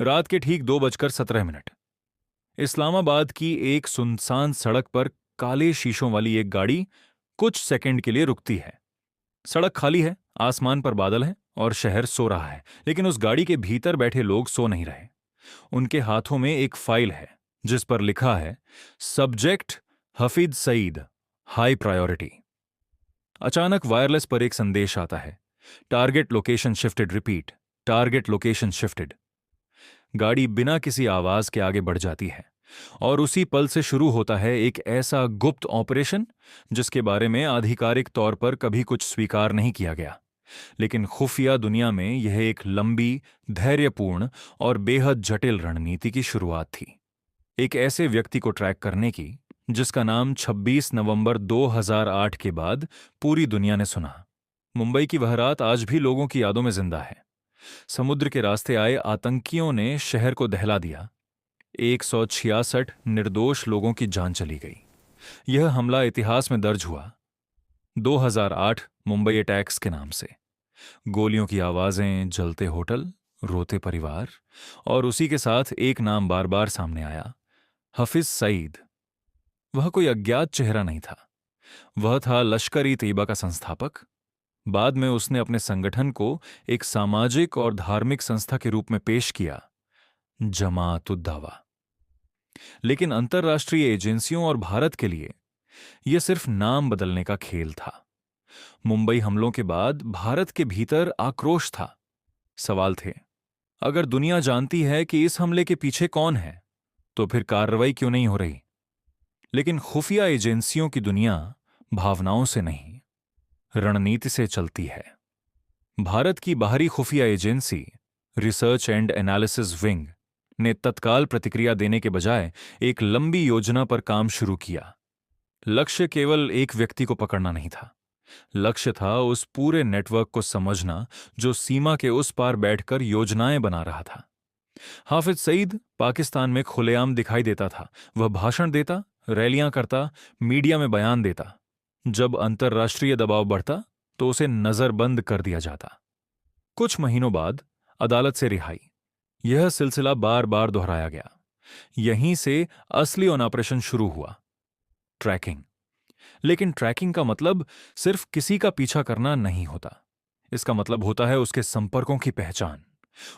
रात के ठीक 2:17 इस्लामाबाद की एक सुनसान सड़क पर काले शीशों वाली एक गाड़ी कुछ सेकंड के लिए रुकती है। सड़क खाली है, आसमान पर बादल हैं और शहर सो रहा है, लेकिन उस गाड़ी के भीतर बैठे लोग सो नहीं रहे। उनके हाथों में एक फाइल है जिस पर लिखा है, subject Hafiz Saeed, high priority. अचानक वायरलेस पर एक संदेश आता है, target location shifted, repeat, target location shifted. गाड़ी बिना किसी आवाज के आगे बढ़ जाती है और उसी पल से शुरू होता है एक ऐसा गुप्त ऑपरेशन जिसके बारे में आधिकारिक तौर पर कभी कुछ स्वीकार नहीं किया गया, लेकिन खुफिया दुनिया में यह एक लंबी, धैर्यपूर्ण और बेहद जटिल रणनीति की शुरुआत थी। एक ऐसे व्यक्ति को ट्रैक करने की जिसका नाम 26 नवंबर 2008 के बाद पूरी दुनिया ने सुना। मुंबई की वह रात आज भी लोगों की यादों में जिंदा है। समुद्र के रास्ते आए आतंकियों ने शहर को दहला दिया। 166 निर्दोष लोगों की जान चली गई। यह हमला इतिहास में दर्ज हुआ, 2008 मुंबई अटैक्स के नाम से। गोलियों की आवाजें, जलते होटल, रोते परिवार, और उसी के साथ एक नाम बार बार सामने आया, हफीज सईद। वह कोई अज्ञात चेहरा नहीं था, वह था लश्कर-ई-तैयबा का संस्थापक। बाद में उसने अपने संगठन को एक सामाजिक और धार्मिक संस्था के रूप में पेश किया, जमात-उद-दावा। लेकिन अंतर्राष्ट्रीय एजेंसियों और भारत के लिए यह सिर्फ नाम बदलने का खेल था। मुंबई हमलों के बाद भारत के भीतर आक्रोश था। सवाल थे, अगर दुनिया जानती है कि इस हमले के पीछे कौन है, तो फिर कार्रवाई क्यों नहीं हो रही? लेकिन खुफिया एजेंसियों की दुनिया भावनाओं से नहीं, रणनीति से चलती है। भारत की बाहरी खुफिया agency research and analysis wing ने तत्काल प्रतिक्रिया देने के बजाय एक लंबी योजना पर काम शुरू किया। लक्ष्य केवल एक व्यक्ति को पकड़ना नहीं था, लक्ष्य था उस पूरे नेटवर्क को समझना जो सीमा के उस पार बैठकर योजनाएं बना रहा था। हाफिज सईद पाकिस्तान में खुलेआम दिखाई देता था। वह भाषण देता, रैलियां करता, मीडिया में बयान देता। जब अंतर्राष्ट्रीय दबाव बढ़ता तो उसे नजरबंद कर दिया जाता। कुछ महीनों बाद अदालत से रिहाई। यह सिलसिला बार बार दोहराया गया। यहीं से असली ऑपरेशन शुरू हुआ, ट्रैकिंग। लेकिन ट्रैकिंग का मतलब सिर्फ किसी का पीछा करना नहीं होता। इसका मतलब होता है उसके संपर्कों की पहचान,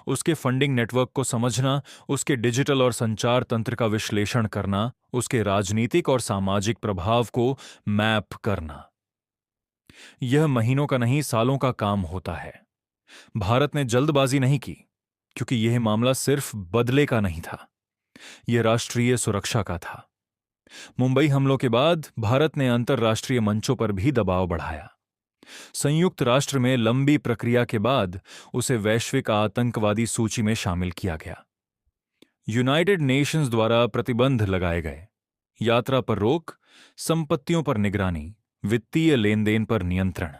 उसके फंडिंग नेटवर्क को समझना, उसके डिजिटल और संचार तंत्र का विश्लेषण करना, उसके राजनीतिक और सामाजिक प्रभाव को मैप करना। यह महीनों का नहीं, सालों का काम होता है। भारत ने जल्दबाजी नहीं की, क्योंकि यह मामला सिर्फ बदले का नहीं था, यह राष्ट्रीय सुरक्षा का था। मुंबई हमलों के बाद भारत ने अंतर्राष्ट्रीय मंचों पर भी दबाव बढ़ाया। संयुक्त राष्ट्र में लंबी प्रक्रिया के बाद उसे वैश्विक आतंकवादी सूची में शामिल किया गया। यूनाइटेड नेशंस द्वारा प्रतिबंध लगाए गए, यात्रा पर रोक, संपत्तियों पर निगरानी, वित्तीय लेन देन पर नियंत्रण।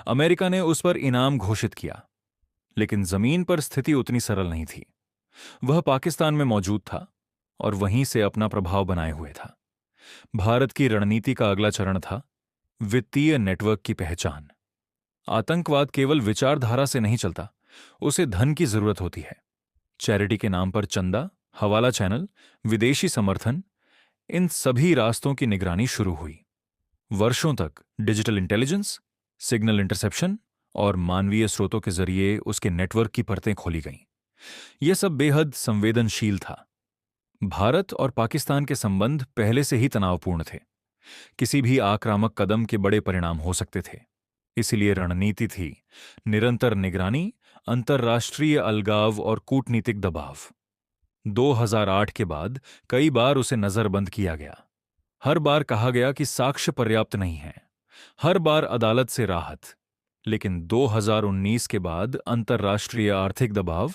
अमेरिका ने उस पर इनाम घोषित किया, लेकिन जमीन पर स्थिति उतनी सरल नहीं थी। वह पाकिस्तान में मौजूद था और वहीं से अपना प्रभाव बनाए हुए था। भारत की रणनीति का अगला चरण था वित्तीय नेटवर्क की पहचान। आतंकवाद केवल विचारधारा से नहीं चलता, उसे धन की जरूरत होती है। चैरिटी के नाम पर चंदा, हवाला चैनल, विदेशी समर्थन, इन सभी रास्तों की निगरानी शुरू हुई। वर्षों तक डिजिटल इंटेलिजेंस, सिग्नल इंटरसेप्शन और मानवीय स्रोतों के जरिए उसके नेटवर्क की परतें खोली गईं। यह सब बेहद संवेदनशील था। भारत और पाकिस्तान के संबंध पहले से ही तनावपूर्ण थे। किसी भी आक्रामक कदम के बड़े परिणाम हो सकते थे। इसीलिए रणनीति थी निरंतर निगरानी, अंतर्राष्ट्रीय अलगाव और कूटनीतिक दबाव। 2008 के बाद कई बार उसे नजरबंद किया गया। हर बार कहा गया कि साक्ष्य पर्याप्त नहीं है, हर बार अदालत से राहत। लेकिन 2019 के बाद अंतर्राष्ट्रीय आर्थिक दबाव,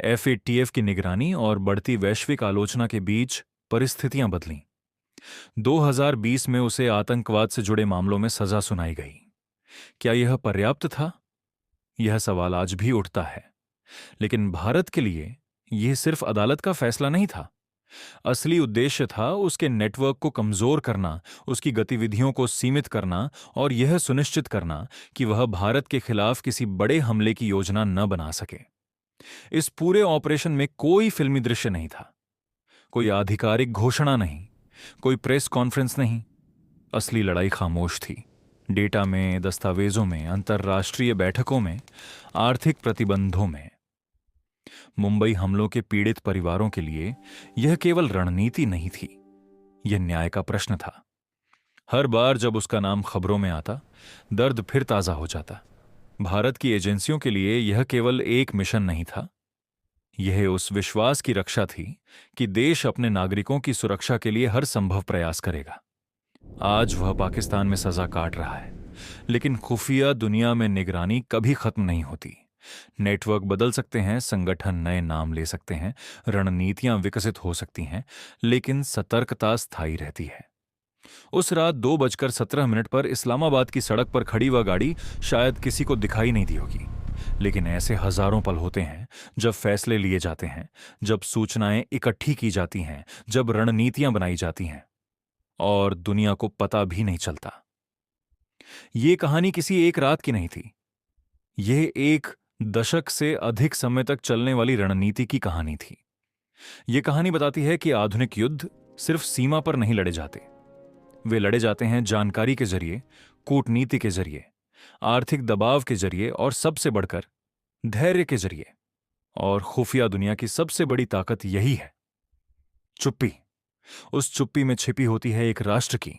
FATF की निगरानी और बढ़ती वैश्विक आलोचना के बीच परिस्थितियां बदलीं। 2020 में उसे आतंकवाद से जुड़े मामलों में सजा सुनाई गई। क्या यह पर्याप्त था? यह सवाल आज भी उठता है। लेकिन भारत के लिए यह सिर्फ अदालत का फैसला नहीं था। असली उद्देश्य था उसके नेटवर्क को कमजोर करना, उसकी गतिविधियों को सीमित करना और यह सुनिश्चित करना कि वह भारत के खिलाफ किसी बड़े हमले की योजना न बना सके। इस पूरे ऑपरेशन में कोई फिल्मी दृश्य नहीं था, कोई आधिकारिक घोषणा नहीं, कोई प्रेस कॉन्फ्रेंस नहीं। असली लड़ाई खामोश थी। डेटा में, दस्तावेजों में, अंतर्राष्ट्रीय बैठकों में, आर्थिक प्रतिबंधों में। मुंबई हमलों के पीड़ित परिवारों के लिए यह केवल रणनीति नहीं थी, यह न्याय का प्रश्न था। हर बार जब उसका नाम खबरों में आता, दर्द फिर ताजा हो जाता। भारत की एजेंसियों के लिए यह केवल एक मिशन नहीं था, यह उस विश्वास की रक्षा थी कि देश अपने नागरिकों की सुरक्षा के लिए हर संभव प्रयास करेगा। आज वह पाकिस्तान में सजा काट रहा है, लेकिन खुफिया दुनिया में निगरानी कभी खत्म नहीं होती। नेटवर्क बदल सकते हैं, संगठन नए नाम ले सकते हैं, रणनीतियां विकसित हो सकती हैं, लेकिन सतर्कता स्थायी रहती है। उस रात 2:17 पर इस्लामाबाद की सड़क पर खड़ी वह गाड़ी शायद किसी को दिखाई नहीं दी होगी, लेकिन ऐसे हजारों पल होते हैं जब फैसले लिए जाते हैं, जब सूचनाएं इकट्ठी की जाती हैं, जब रणनीतियां बनाई जाती हैं और दुनिया को पता भी नहीं चलता। ये कहानी किसी एक रात की नहीं थी, यह एक दशक से अधिक समय तक चलने वाली रणनीति की कहानी थी। यह कहानी बताती है कि आधुनिक युद्ध सिर्फ सीमा पर नहीं लड़े जाते, वे लड़े जाते हैं जानकारी के जरिए, कूटनीति के जरिए, आर्थिक दबाव के जरिए और सबसे बढ़कर धैर्य के जरिए। और खुफिया दुनिया की सबसे बड़ी ताकत यही है, चुप्पी। उस चुप्पी में छिपी होती है एक राष्ट्र की